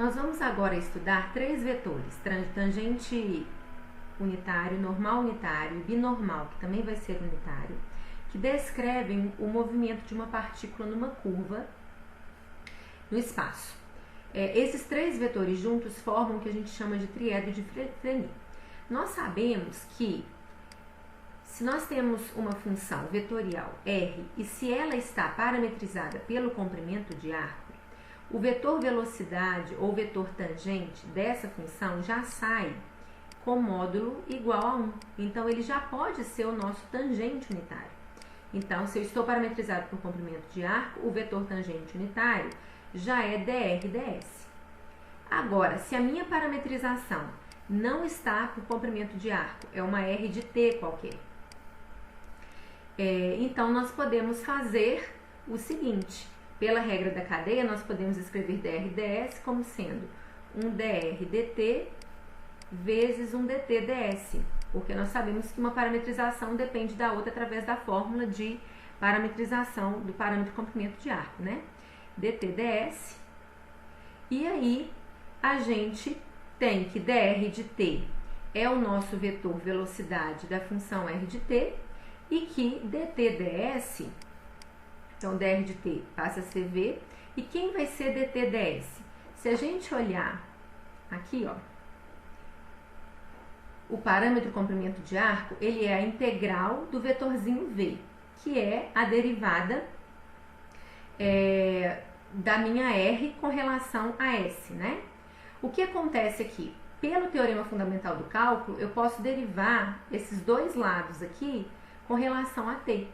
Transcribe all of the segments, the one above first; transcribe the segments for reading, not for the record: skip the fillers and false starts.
Nós vamos agora estudar três vetores, tangente unitário, normal unitário e binormal, que também vai ser unitário, que descrevem o movimento de uma partícula numa curva no espaço. Esses três vetores juntos formam o que a gente chama de triedro de Fresnel. Nós sabemos que se nós temos uma função vetorial R e se ela está parametrizada pelo comprimento de arco, o vetor velocidade ou vetor tangente dessa função já sai com módulo igual a 1. Então, ele já pode ser o nosso tangente unitário. Então, se eu estou parametrizado por comprimento de arco, o vetor tangente unitário já é dr ds. Agora, se a minha parametrização não está por comprimento de arco, é uma r de t qualquer, então nós podemos fazer o seguinte: pela regra da cadeia, nós podemos escrever dr ds como sendo um dr dt vezes um dt ds, porque nós sabemos que uma parametrização depende da outra através da fórmula de parametrização do parâmetro comprimento de arco, né? dt ds. E aí a gente tem que dr de t é o nosso vetor velocidade da função r de t e que dt ds, então dr de t passa a ser v, e quem vai ser dt ds? Se a gente olhar aqui, ó, o parâmetro comprimento de arco, ele é a integral do vetorzinho v, que é a derivada da minha r com relação a s, né? O que acontece aqui? Pelo teorema fundamental do cálculo, eu posso derivar esses dois lados aqui com relação a t.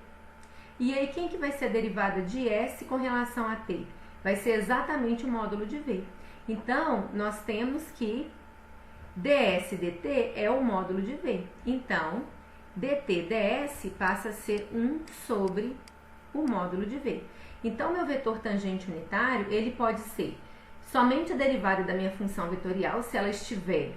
E aí, quem que vai ser a derivada de s com relação a t? Vai ser exatamente o módulo de v. Então, nós temos que ds dt é o módulo de v. Então, dt ds passa a ser 1 sobre o módulo de v. Então, meu vetor tangente unitário, ele pode ser somente a derivada da minha função vetorial, se ela estiver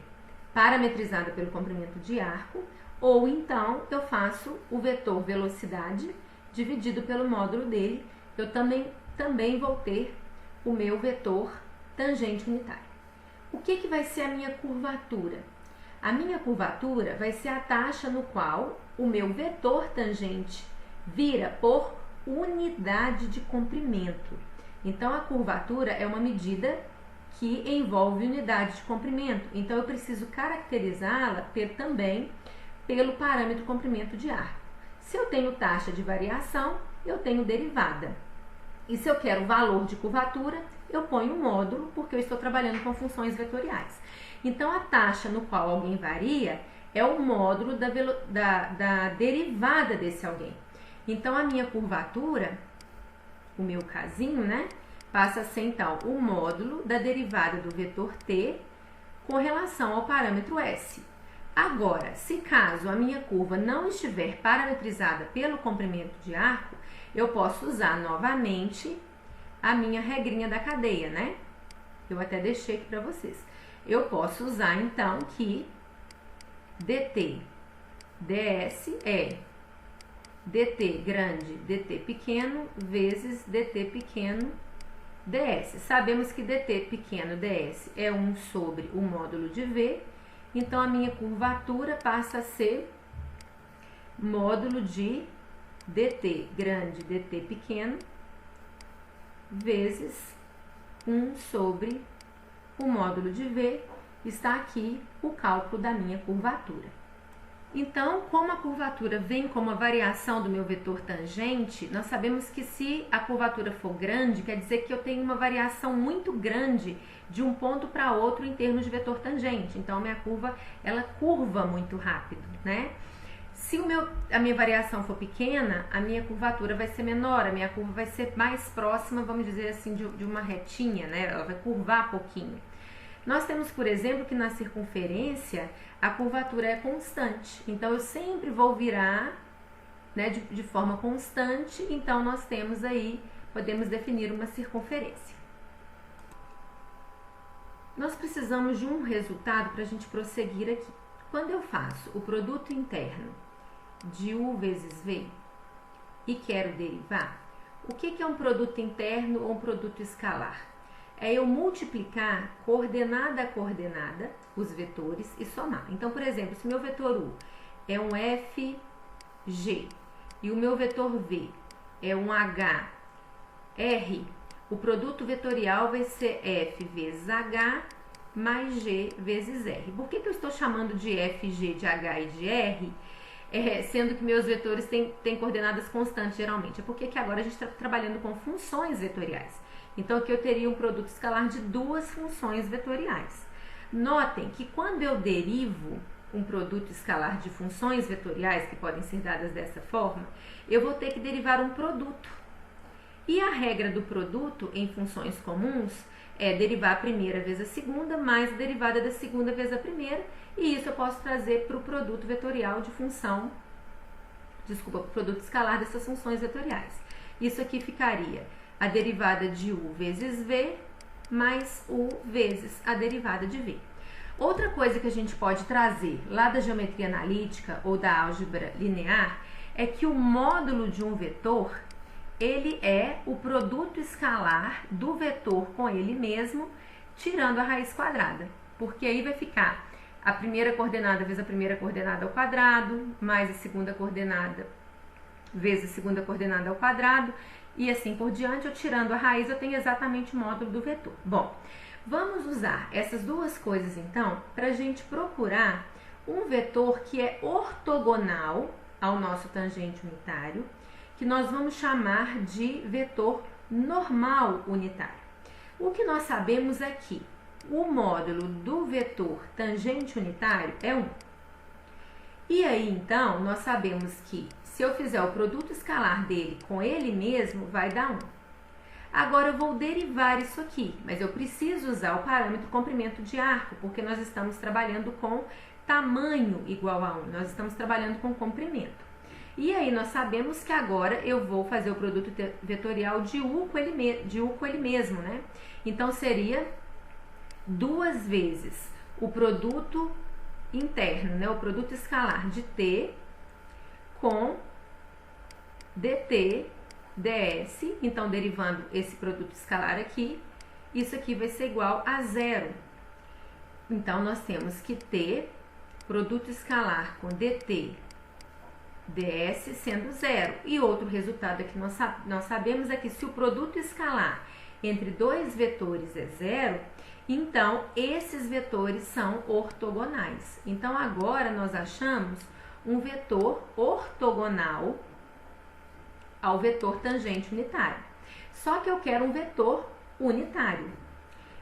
parametrizada pelo comprimento de arco, ou então eu faço o vetor velocidade dividido pelo módulo dele. Eu também vou ter o meu vetor tangente unitário. O que vai ser a minha curvatura? A minha curvatura vai ser a taxa no qual o meu vetor tangente vira por unidade de comprimento. Então, a curvatura é uma medida que envolve unidade de comprimento. Então, eu preciso caracterizá-la também pelo parâmetro comprimento de arco. Se eu tenho taxa de variação, eu tenho derivada. E se eu quero valor de curvatura, eu ponho um módulo, porque eu estou trabalhando com funções vetoriais. Então, a taxa no qual alguém varia é o módulo da derivada desse alguém. Então, a minha curvatura, o meu casinho, né, passa a ser, então, o módulo da derivada do vetor t com relação ao parâmetro s. Agora, se caso a minha curva não estiver parametrizada pelo comprimento de arco, eu posso usar novamente a minha regrinha da cadeia, né? Eu até deixei aqui para vocês. Eu posso usar, então, que dt ds é dt grande, dt pequeno, vezes dt pequeno, ds. Sabemos que dt pequeno, ds é 1 sobre o módulo de v, então a minha curvatura passa a ser módulo de dt grande, dt pequeno, vezes 1 sobre o módulo de v. Está aqui o cálculo da minha curvatura. Então, como a curvatura vem como a variação do meu vetor tangente, nós sabemos que se a curvatura for grande, quer dizer que eu tenho uma variação muito grande de um ponto para outro em termos de vetor tangente. Então, a minha curva, ela curva muito rápido, né? Se a minha variação for pequena, a minha curvatura vai ser menor, a minha curva vai ser mais próxima, vamos dizer assim, de uma retinha, né? Ela vai curvar pouquinho. Nós temos, por exemplo, que na circunferência a curvatura é constante. Então, eu sempre vou virar, né, de forma constante. Então, nós temos aí, podemos definir uma circunferência. Nós precisamos de um resultado para a gente prosseguir aqui. Quando eu faço o produto interno de U vezes V e quero derivar, o que é um produto interno ou um produto escalar? é eu multiplicar coordenada a coordenada os vetores e somar. Então, por exemplo, se meu vetor U é um FG e o meu vetor V é um HR, o produto vetorial vai ser F vezes H mais G vezes R. Por que eu estou chamando de FG, de H e de R, sendo que meus vetores têm coordenadas constantes geralmente? É porque que agora a gente está trabalhando com funções vetoriais. Então aqui eu teria um produto escalar de duas funções vetoriais. Notem que quando eu derivo um produto escalar de funções vetoriais, que podem ser dadas dessa forma, eu vou ter que derivar um produto. E a regra do produto em funções comuns é derivar a primeira vezes a segunda, mais a derivada da segunda vezes a primeira, e isso eu posso trazer para o produto vetorial de função, para o produto escalar dessas funções vetoriais. Isso aqui ficaria a derivada de U vezes V, mais U vezes a derivada de V. Outra coisa que a gente pode trazer lá da geometria analítica ou da álgebra linear é que o módulo de um vetor, ele é o produto escalar do vetor com ele mesmo, tirando a raiz quadrada. Porque aí vai ficar a primeira coordenada vezes a primeira coordenada ao quadrado, mais a segunda coordenada vezes a segunda coordenada ao quadrado, e assim por diante. Eu tirando a raiz, eu tenho exatamente o módulo do vetor. Bom, vamos usar essas duas coisas então para a gente procurar um vetor que é ortogonal ao nosso tangente unitário, que nós vamos chamar de vetor normal unitário. O que nós sabemos é que o módulo do vetor tangente unitário é 1. E aí, então, nós sabemos que se eu fizer o produto escalar dele com ele mesmo, vai dar 1. Agora eu vou derivar isso aqui, mas eu preciso usar o parâmetro comprimento de arco, porque nós estamos trabalhando com tamanho igual a 1, nós estamos trabalhando com comprimento. E aí nós sabemos que agora eu vou fazer o produto vetorial de U com ele mesmo, né? Então seria 2 vezes o produto interno, né? O produto escalar de T com dt ds. Então, derivando esse produto escalar aqui, isso aqui vai ser igual a 0. Então, nós temos que T, produto escalar com dt ds sendo 0. E outro resultado que nós sabemos é que se o produto escalar entre dois vetores é 0, então esses vetores são ortogonais. Então agora nós achamos um vetor ortogonal ao vetor tangente unitário. Só que eu quero um vetor unitário.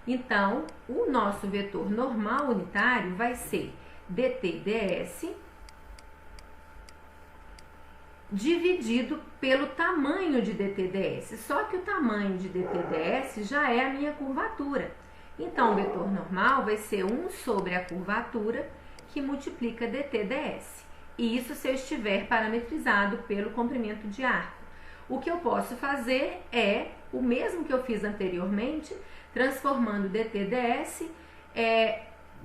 Então o nosso vetor normal unitário vai ser dt ds dividido pelo tamanho de dt ds. Só que o tamanho de dt ds já é a minha curvatura. Então, o vetor normal vai ser 1 sobre a curvatura que multiplica dt ds. E isso se eu estiver parametrizado pelo comprimento de arco. O que eu posso fazer é o mesmo que eu fiz anteriormente, transformando dt ds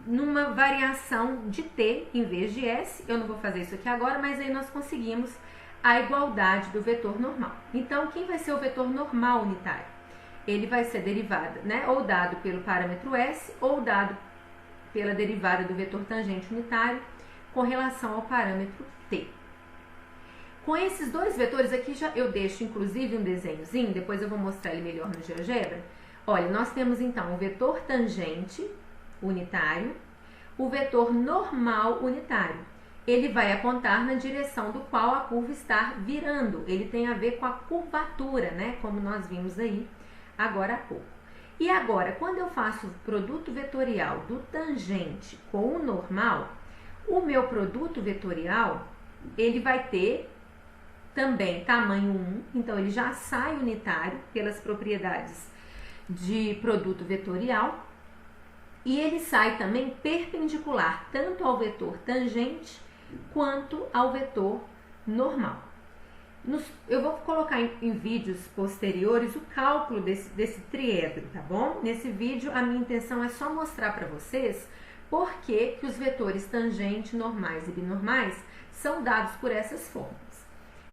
numa variação de t em vez de s. Eu não vou fazer isso aqui agora, mas aí nós conseguimos a igualdade do vetor normal. Então, quem vai ser o vetor normal unitário? Ele vai ser derivado, né, ou dado pelo parâmetro s, ou dado pela derivada do vetor tangente unitário com relação ao parâmetro t. Com esses dois vetores aqui, eu deixo inclusive um desenhozinho, depois eu vou mostrar ele melhor no GeoGebra. Olha, nós temos então o vetor tangente unitário, o vetor normal unitário. Ele vai apontar na direção do qual a curva está virando. Ele tem a ver com a curvatura, né? Como nós vimos aí agora há pouco. E agora, quando eu faço o produto vetorial do tangente com o normal, o meu produto vetorial, ele vai ter também tamanho 1, então ele já sai unitário pelas propriedades de produto vetorial, e ele sai também perpendicular tanto ao vetor tangente quanto ao vetor normal. Eu vou colocar em vídeos posteriores o cálculo desse triedro, tá bom? Nesse vídeo a minha intenção é só mostrar para vocês por que os vetores tangente, normais e binormais são dados por essas formas.